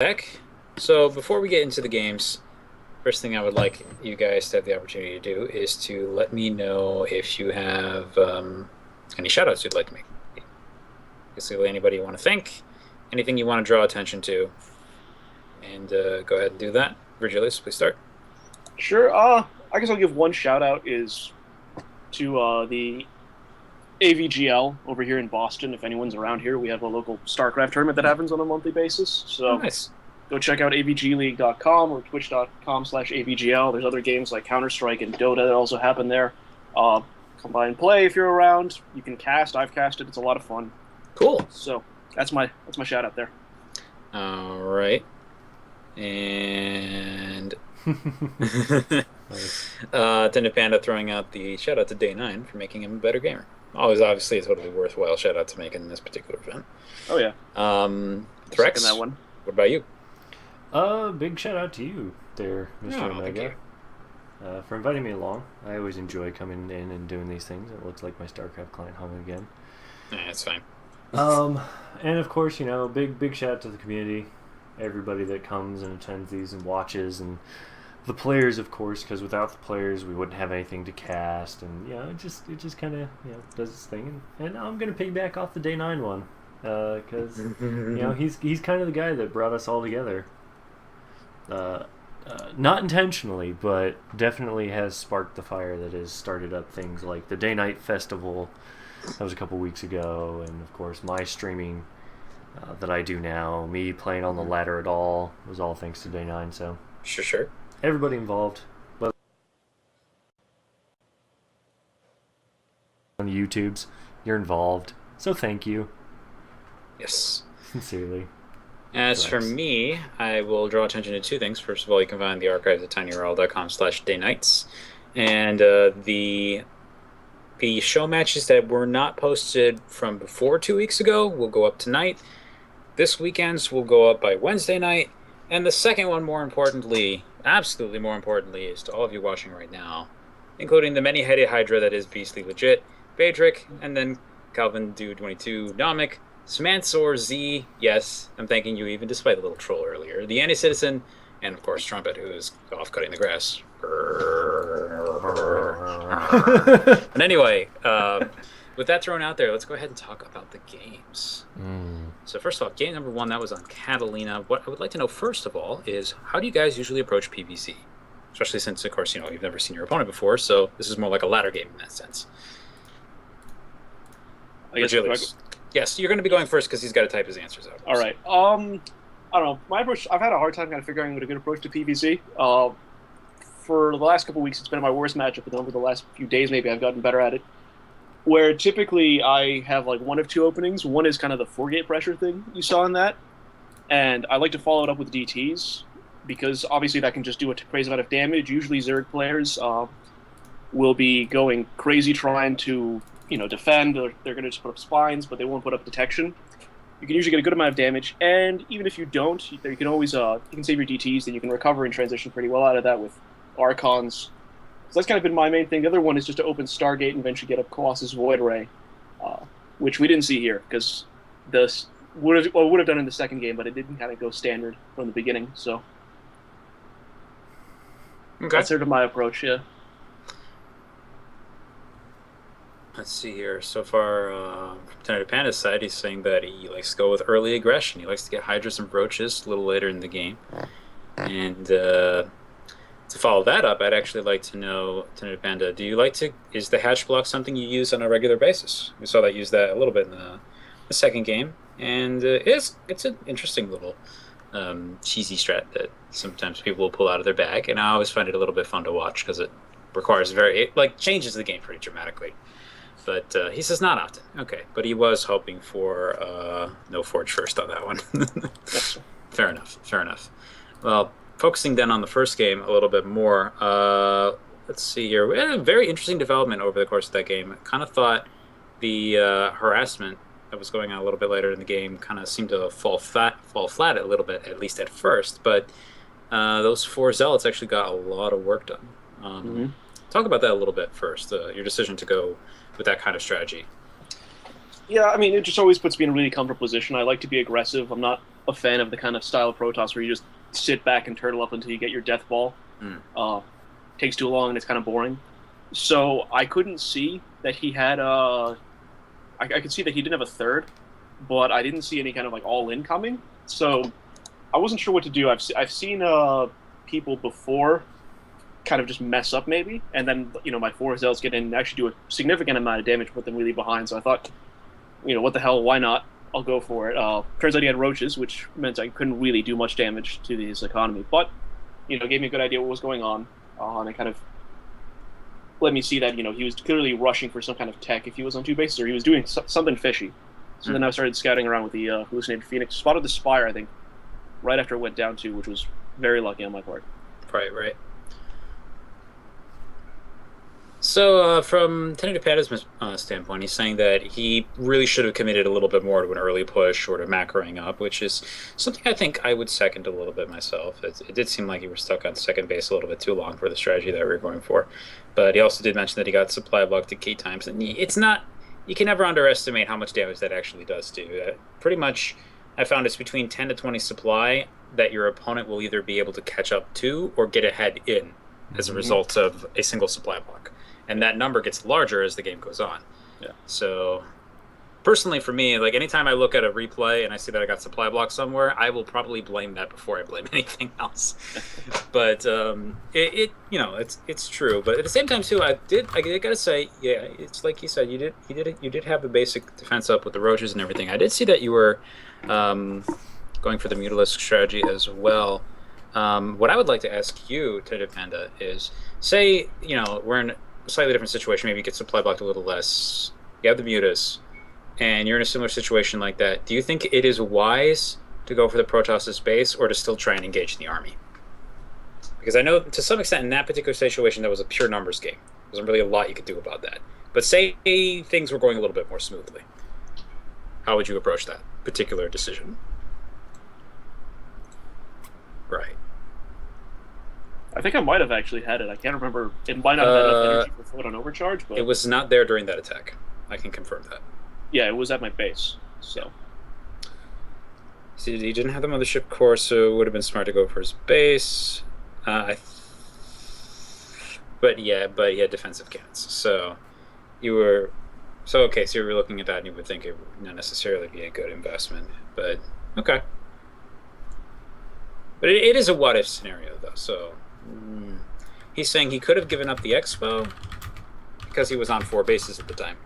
Back. So before we get into the games, first thing I would like you guys to have the opportunity to do is to let me know if you have any shoutouts you'd like to make. Basically, anybody you want to thank, anything you want to draw attention to, and go ahead and do that. Vergilius, please start. Sure. I guess I'll give one shout out is to the AVGL over here in Boston. If anyone's around here, we have a local StarCraft tournament that happens on a monthly basis. Oh, So nice. go check out avgleague.com or twitch.com/avgl. There's other games like Counter-Strike and Dota that also happen there. Come by and play if you're around. You can cast. I've casted. It's a lot of fun. Cool. So that's my shout out there. All right. And TentatvePnda throwing out the shout out to Day 9 for making him a better gamer. Always obviously a totally worthwhile shout out to make in this particular event. Oh yeah. Threx, that one. What about you? Big shout out to you there, Mr. Oh, thank Omega, for inviting me along. I always enjoy coming in and doing these things. It looks like my StarCraft client hung again. That's fine. And of course, big shout out to the community, everybody that comes and attends these and watches, and the players, of course, because without the players, we wouldn't have anything to cast, and it just kind of does its thing. And I'm gonna piggyback off the Day 9 one, because he's kind of the guy that brought us all together. Not intentionally, but definitely has sparked the fire that has started up things like the Day Night Festival. That was a couple weeks ago, and of course my streaming that I do now, me playing on the ladder at all, was all thanks to Day 9. So Sure. everybody involved, but on the YouTubes, you're involved. So thank you, Yes. sincerely. As for me, I will draw attention to two things. First of all, you can find the archives at tinyurl.com/daynights. And the show matches that were not posted from before 2 weeks ago will go up tonight. This weekend's will go up by Wednesday night. And the second one, more importantly, absolutely more importantly, is to all of you watching right now, including the many-headed Hydra that is beastly legit, Badric, and then Calvin Dude 22, Dominic, Smansor Z, yes, I'm thanking you even despite the little troll earlier, the Anti-Citizen, and of course Trumpet, who is off cutting the grass. But anyway, with that thrown out there, let's go ahead and talk about the games. So first of all, game number 1, that was on Catalina. What I would like to know first of all is, how do you guys usually approach PvC? Especially since, of course, you've never seen your opponent before, so this is more like a ladder game in that sense. Yes, you're going to be going first because he's got to type his answers out. All right. I don't know. My approach. I've had a hard time kind of figuring out a good approach to PvZ. For the last couple of weeks, it's been my worst matchup, and over the last few days, maybe I've gotten better at it. Where typically I have like one of two openings. One is kind of the 4-gate pressure thing you saw in that, and I like to follow it up with DTs because obviously that can just do a crazy amount of damage. Usually Zerg players will be going crazy trying to defend, or they're going to just put up spines, but they won't put up detection. You can usually get a good amount of damage, and even if you don't, you can always you can save your DTs, and you can recover and transition pretty well out of that with Archons. So that's kind of been my main thing. The other one is just to open Stargate and eventually get a Colossus Void Ray, which we didn't see here, because this would have done in the second game, but it didn't kind of go standard from the beginning, so that's sort of my approach, yeah. Let's see here. So far, from TentatvePnda's side, he's saying that he likes to go with early aggression. He likes to get Hydras and Brooches a little later in the game. And to follow that up, I'd actually like to know, TentatvePnda, is the hatch block something you use on a regular basis? We saw that use that a little bit in the second game, and it's an interesting little cheesy strat that sometimes people will pull out of their bag, and I always find it a little bit fun to watch because it requires changes the game pretty dramatically. But he says not often. Okay, but he was hoping for no Forge first on that one. Fair enough. Well, focusing then on the first game a little bit more, let's see here. We had a very interesting development over the course of that game. I kind of thought the harassment that was going on a little bit later in the game kind of seemed to fall flat a little bit, at least at first. But those 4 Zealots actually got a lot of work done. Talk about that a little bit first, your decision to go with that kind of strategy. Yeah, I mean, it just always puts me in a really comfortable position. I like to be aggressive. I'm not a fan of the kind of style of Protoss where you just sit back and turtle up until you get your death ball. Mm. Takes too long and it's kind of boring. So I couldn't see that he had I could see that he didn't have a third, but I didn't see any kind of like all in coming. So I wasn't sure what to do. I've seen people before kind of just mess up maybe, and then my 4 Zells get in and actually do a significant amount of damage, put them really behind. So I thought, what the hell, why not? I'll go for it. Turns out he had roaches, which meant I couldn't really do much damage to his economy, but gave me a good idea what was going on, and it kind of let me see that he was clearly rushing for some kind of tech if he was on 2 bases, or he was doing something fishy. So then I started scouting around with the hallucinated Phoenix, spotted the Spire, I think, right after it went down 2, which was very lucky on my part. Right. So from TentatvePnda's standpoint, he's saying that he really should have committed a little bit more to an early push or to macroing up, which is something I think I would second a little bit myself. It did seem like you were stuck on second base a little bit too long for the strategy that we were going for. But he also did mention that he got supply blocked at key times. And it's not, you can never underestimate how much damage that actually does to you. Pretty much, I found it's between 10 to 20 supply that your opponent will either be able to catch up to or get ahead in as a result of a single supply block. And that number gets larger as the game goes on. Yeah. So, personally for me, like anytime I look at a replay and I see that I got supply block somewhere, I will probably blame that before I blame anything else. But it's true. But at the same time too, I gotta say, yeah, it's like you said, you did have the basic defense up with the roaches and everything. I did see that you were going for the Mutalisk strategy as well. What I would like to ask you, TentatvePnda, is say we're in slightly different situation. Maybe you get supply blocked a little less. You have the mutas, and you're in a similar situation like that. Do you think it is wise to go for the Protoss' base or to still try and engage the army? Because I know to some extent in that particular situation that was a pure numbers game. There wasn't really a lot you could do about that. But say things were going a little bit more smoothly. How would you approach that particular decision? Right. I think I might have actually had it. I can't remember. It might not have had enough energy for float on overcharge, but it was not there during that attack. I can confirm that. Yeah, it was at my base. So see, he didn't have the mothership core, so it would have been smart to go for his base. But he had defensive cannons. So you were so you were looking at that and you would think it would not necessarily be a good investment. But okay. But it is a what if scenario though, so he's saying he could have given up the Expo because he was on 4 bases at the time.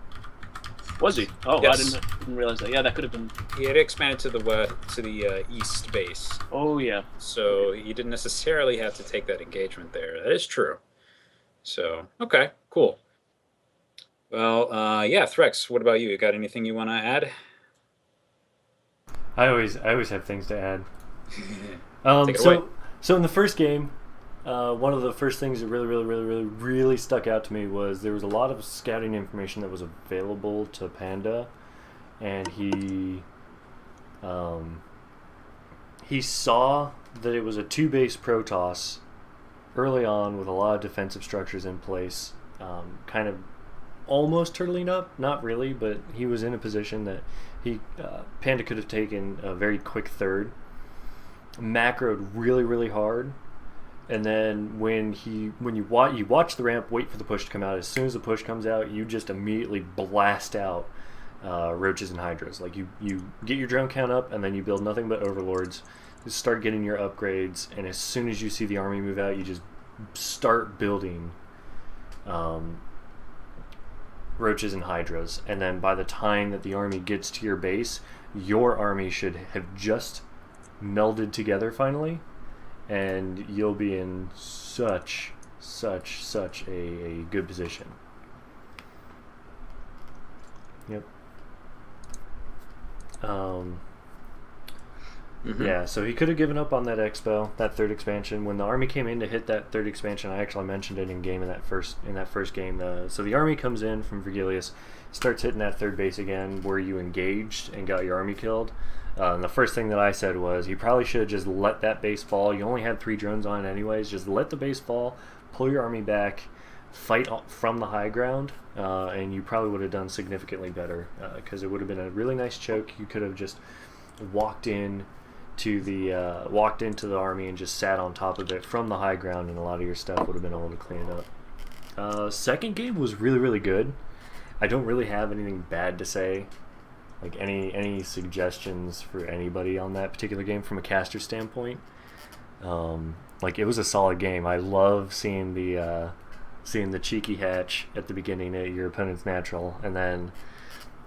Was he? Oh, yes. I didn't realize that. Yeah, that could have been. He had expanded to the east base. Oh yeah. So you didn't necessarily have to take that engagement there. That is true. So okay, cool. Well, yeah, Threx. What about you? You got anything you want to add? I always have things to add. Take it away. So in the first game, one of the first things that really stuck out to me was there was a lot of scouting information that was available to Panda, and he saw that it was a 2-base Protoss early on with a lot of defensive structures in place, kind of almost turtling up, not really, but he was in a position that Panda could have taken a very quick third, macroed really hard, and then when you watch the ramp, wait for the push to come out. As soon as the push comes out, you just immediately blast out roaches and hydras. Like you get your drone count up, and then you build nothing but overlords. You start getting your upgrades, and as soon as you see the army move out, you just start building roaches and hydras. And then by the time that the army gets to your base, your army should have just melded together finally, and you'll be in such a good position. Yep. Yeah, so he could have given up on that expo, that third expansion. When the army came in to hit that third expansion, I actually mentioned it in that first game. So the army comes in from Vergilius, starts hitting that third base again, where you engaged and got your army killed. And the first thing that I said was, he probably should have just let that base fall. You only had 3 drones on it anyways. Just let the base fall, pull your army back, fight from the high ground, and you probably would have done significantly better, because it would have been a really nice choke. You could have just walked in, to the walked into the army and just sat on top of it from the high ground, and a lot of your stuff would have been able to clean it up. Second game was really, really good. I don't really have anything bad to say. Like any suggestions for anybody on that particular game from a caster standpoint. Like it was a solid game. I love seeing the cheeky hatch at the beginning of your opponent's natural, and then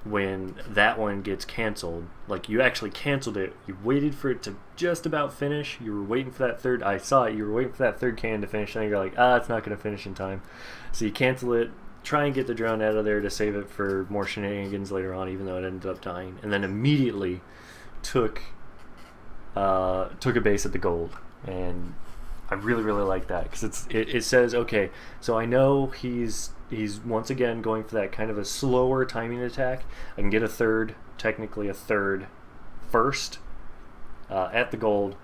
when that one gets canceled, like you actually canceled it, you waited for it to just about finish, you were waiting for that third, I saw it, you were waiting for that third cannon to finish, and you're like, it's not going to finish in time. So you cancel it, try and get the drone out of there to save it for more shenanigans later on, even though it ended up dying, and then immediately took a base at the gold. And I really, really like that, because it says, okay, so I know he's once again going for that kind of a slower timing attack. I can get technically a third first at the gold,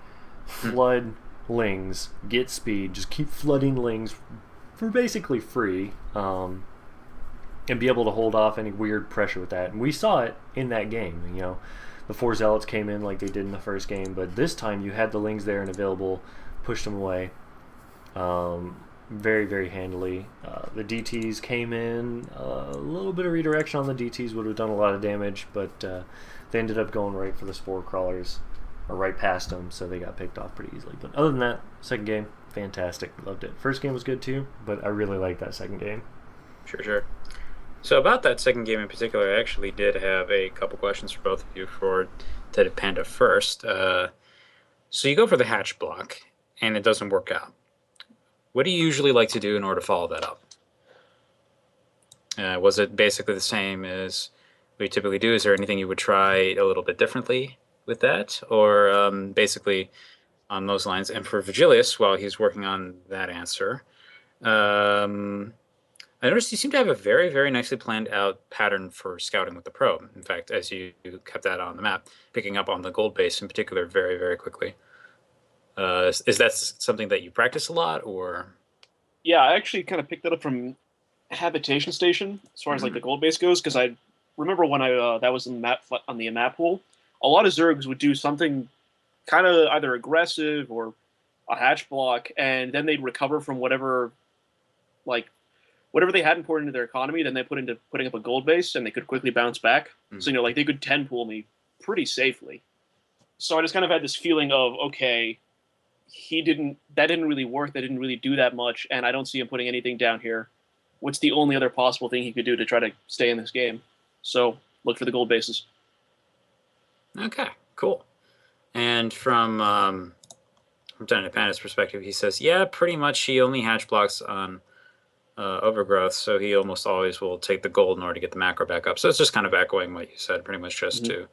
flood lings, get speed, just keep flooding lings for basically free, and be able to hold off any weird pressure with that. And we saw it in that game. You know, the 4 zealots came in like they did in the first game, but this time you had the lings there and available, pushed them away. Very, very handily. The DTs came in, a little bit of redirection on the DTs would have done a lot of damage, but they ended up going right for the spore crawlers, or right past them, so they got picked off pretty easily. But other than that, second game, fantastic. Loved it. First game was good too, but I really liked that second game. Sure. So about that second game in particular, I actually did have a couple questions for both of you for TentatvePnda first. So you go for the hatch block, and it doesn't work out. What do you usually like to do in order to follow that up? Was it basically the same as what you typically do? Is there anything you would try a little bit differently with that? Or basically on those lines? And for Vergilius, while he's working on that answer, I noticed you seem to have a very, very nicely planned out pattern for scouting with the probe. In fact, as you kept that on the map, picking up on the gold base in particular very, very quickly. Is that something that you practice a lot, or? Yeah, I actually kind of picked that up from Habitation Station as far as like the gold base goes, because I remember when that was in the map pool, a lot of Zergs would do something kind of either aggressive or a hatch block, and then they'd recover from whatever they hadn't poured into their economy. Then they put into putting up a gold base, and they could quickly bounce back. So like they could 10 pool me pretty safely. So I just kind of had this feeling of, okay, that didn't really work. That didn't really do that much, and I don't see him putting anything down here. What's the only other possible thing he could do to try to stay in this game? So look for the gold bases. Okay, cool. And from TentatvePnda's perspective, he says, yeah, pretty much he only hatch blocks on overgrowth, so he almost always will take the gold in order to get the macro back up. So it's just kind of echoing what you said, pretty much just to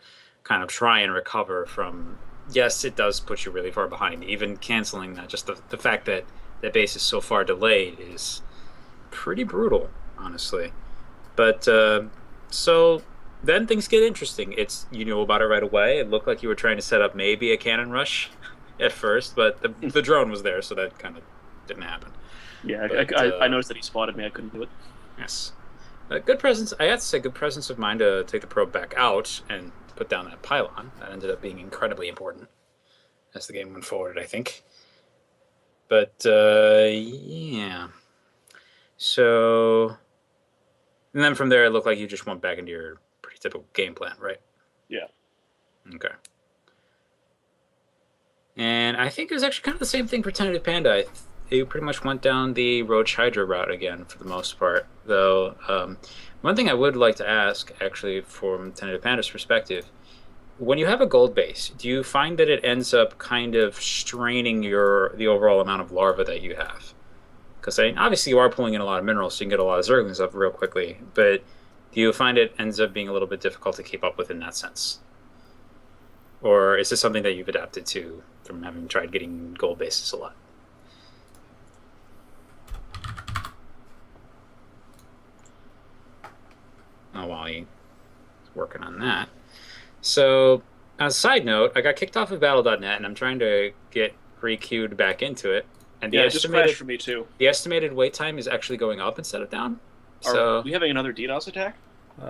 kind of try and recover from. Yes, it does put you really far behind. Even canceling that, just the fact that that base is so far delayed is pretty brutal, honestly. But so then things get interesting. You knew about it right away. It looked like you were trying to set up maybe a cannon rush at first, but the drone was there, so that kind of didn't happen. Yeah, but, I noticed that he spotted me. I couldn't do it. Yes. Good presence. I have to say, good presence of mind to take the probe back out and put down that pylon. That ended up being incredibly important as the game went forward, I think. But yeah. So, and then from there, it looked like you just went back into your pretty typical game plan, right? Yeah. Okay. And I think it was actually kind of the same thing for TentatvePnda. You pretty much went down the Roach Hydra route again for the most part, though. One thing I would like to ask, actually, from TentatvePnda's perspective, when you have a gold base, do you find that it ends up kind of straining the overall amount of larva that you have? Because obviously you are pulling in a lot of minerals, so you can get a lot of zerglings up real quickly, but do you find it ends up being a little bit difficult to keep up with in that sense? Or is this something that you've adapted to from having tried getting gold bases a lot? Oh, while he's working on that. So, as a side note, I got kicked off of Battle.net, and I'm trying to get re-queued back into it. And it just crashed for me too. The estimated wait time is actually going up instead of down. Are we having another DDoS attack?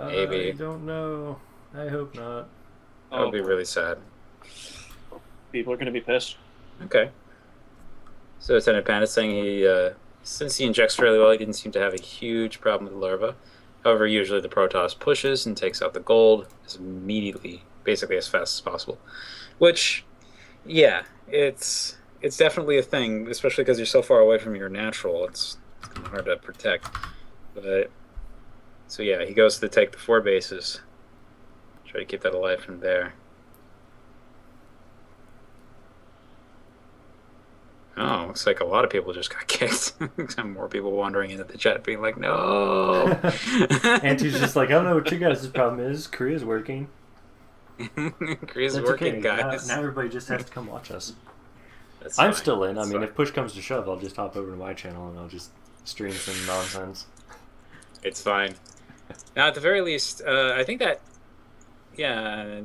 Maybe. I don't know. I hope not. That would be really sad. People are going to be pissed. Okay. So Lieutenant Panda is saying since he injects fairly well, he didn't seem to have a huge problem with the larva. However, usually the Protoss pushes and takes out the gold as immediately, basically as fast as possible. Which, yeah, it's definitely a thing, especially because you're so far away from your natural. It's kind of hard to protect. But so yeah, he goes to take the 4 bases. Try to keep that alive from there. Oh, looks like a lot of people just got kicked. Some more people wandering into the chat being like, no. Auntie's just like, I don't know what you guys' problem is. Korea's working. Korea's That's working, okay. guys. Now everybody just has to come watch us. That's I'm fine. still in. That's I mean, fine. if push comes to shove, I'll just hop over to my channel and I'll just stream some nonsense. It's fine. Now, at the very least, I think that, yeah,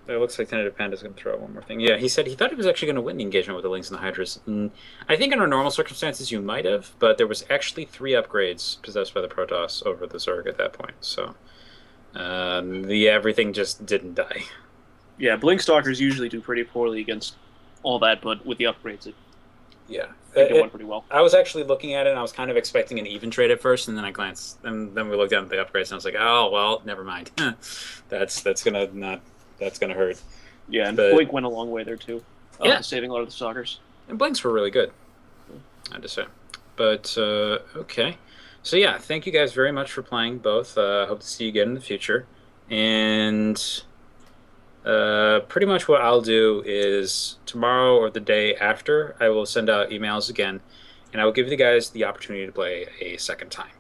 it looks like TentatvePnda is going to throw out one more thing. Yeah, he said he thought he was actually going to win the engagement with the Lynx and the Hydras. And I think under normal circumstances you might have, but there was actually 3 upgrades possessed by the Protoss over the Zerg at that point. So the everything just didn't die. Yeah, Blink Stalkers usually do pretty poorly against all that, but with the upgrades, Yeah, I think it went pretty well. I was actually looking at it, and I was kind of expecting an even trade at first, and then I glanced, and then we looked down at the upgrades, and I was like, oh well, never mind. that's gonna hurt. Yeah, and But Blink went a long way there too, yeah, saving a lot of the Stalkers. and blinks were really good, I have to say. But okay, so yeah, thank you guys very much for playing both. Hope to see you again in the future, and pretty much what I'll do is tomorrow or the day after, I will send out emails again, and I will give you guys the opportunity to play a second time.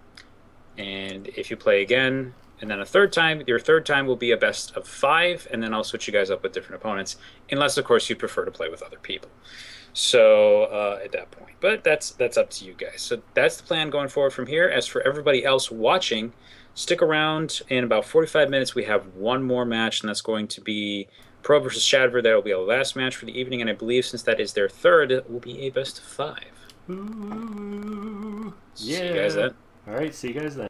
And if you play again, and then a third time, your third time will be a best of 5, and then I'll switch you guys up with different opponents, unless of course you prefer to play with other people. So at that point, but that's up to you guys. So that's the plan going forward from here. As for everybody else watching, stick around. In about 45 minutes, we have one more match, and that's going to be Pro versus Shadver. That will be our last match for the evening, and I believe since that is their third, it will be a best of 5. Ooh, See you guys then. All right, see you guys then.